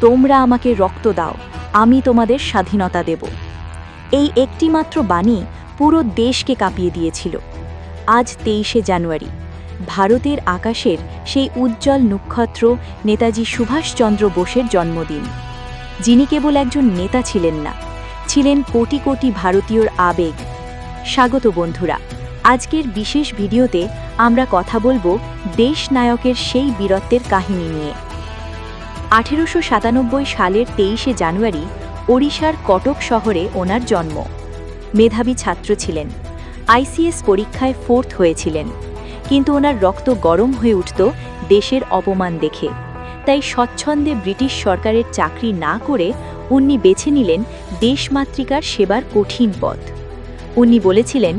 তোমরা আমাকে রক্ত দাও, আমি তোমাদের স্বাধীনতা দেব। এই একটিমাত্র বাণী পুরো দেশকে কাঁপিয়ে দিয়েছিল। আজ 23শে জানুয়ারি, ভারতের আকাশের সেই উজ্জ্বল নক্ষত্র নেতাজি সুভাষচন্দ্র বোসের জন্মদিন, যিনি কেবল একজন নেতা ছিলেন না, ছিলেন কোটি কোটি ভারতীয়র আবেগ। স্বাগত বন্ধুরা, আজকের বিশেষ ভিডিওতে আমরা কথা বলবো দেশ নায়কের সেই বীরত্বের কাহিনী নিয়ে। 1897 সালের 23শে জানুয়ারি ওড়িশার কটক শহরে ওনার জন্ম। মেধাবী ছাত্র ছিলেন, আইসিএস পরীক্ষায় 4th হয়েছিলেন, কিন্তু ওনার রক্ত গরম হয়ে উঠত দেশের অপমান দেখে। তাই স্বচ্ছন্দে ব্রিটিশ সরকারের চাকরি না করে উনি বেছে নিলেন দেশমাতৃকার সেবার কঠিন পথ। উনি বলেছিলেন,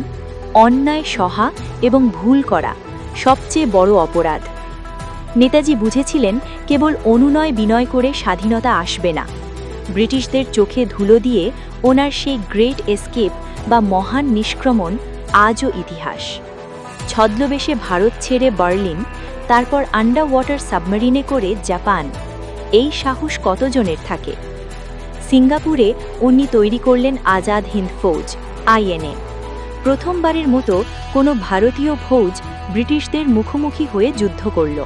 অন্যায় সহা এবং ভুল করা সবচেয়ে বড় অপরাধ। নেতাজি বুঝেছিলেন কেবল অনুনয় বিনয় করে স্বাধীনতা আসবে না। ব্রিটিশদের চোখে ধুলো দিয়ে ওনার সেই গ্রেট এসকেপ বা মহান নিষ্ক্রমণ আজও ইতিহাস। ছদ্মবেশে ভারত ছেড়ে বার্লিন, তারপর আন্ডার ওয়াটার সাবমেরিনে করে জাপান, এই সাহস কতজনের থাকে? সিঙ্গাপুরে উনি তৈরি করলেন আজাদ হিন্দ ফৌজ, আইএনএ। প্রথমবারের মতো কোনো ভারতীয় ফৌজ ব্রিটিশদের মুখোমুখি হয়ে যুদ্ধ করল।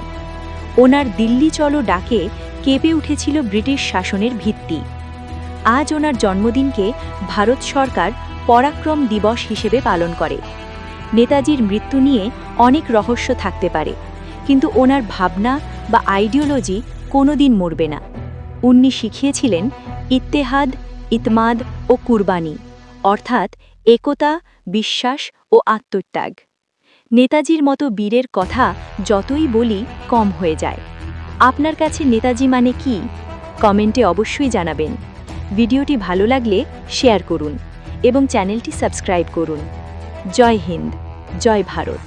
ওনার দিল্লি চলো ডাকে কেঁপে উঠেছিল ব্রিটিশ শাসনের ভিত্তি। আজ ওনার জন্মদিনকে ভারত সরকার পরাক্রম দিবস হিসেবে পালন করে। নেতাজির মৃত্যু নিয়ে অনেক রহস্য থাকতে পারে, কিন্তু ওনার ভাবনা বা আইডিওলজি কোনোদিন মরবে না। উনি শিখিয়েছিলেন ইত্তেহাদ, ইতমাদ ও কুরবানি, অর্থাৎ একতা, বিশ্বাস ও আত্মত্যাগ। নেতাজির মতো বীরের কথা যতই বলি কম হয়ে যায়। আপনার কাছে নেতাজি মানে কি? কমেন্টে অবশ্যই জানাবেন। ভিডিওটি ভালো লাগলে শেয়ার করুন এবং চ্যানেলটি সাবস্ক্রাইব করুন। জয় হিন্দ, জয় ভারত।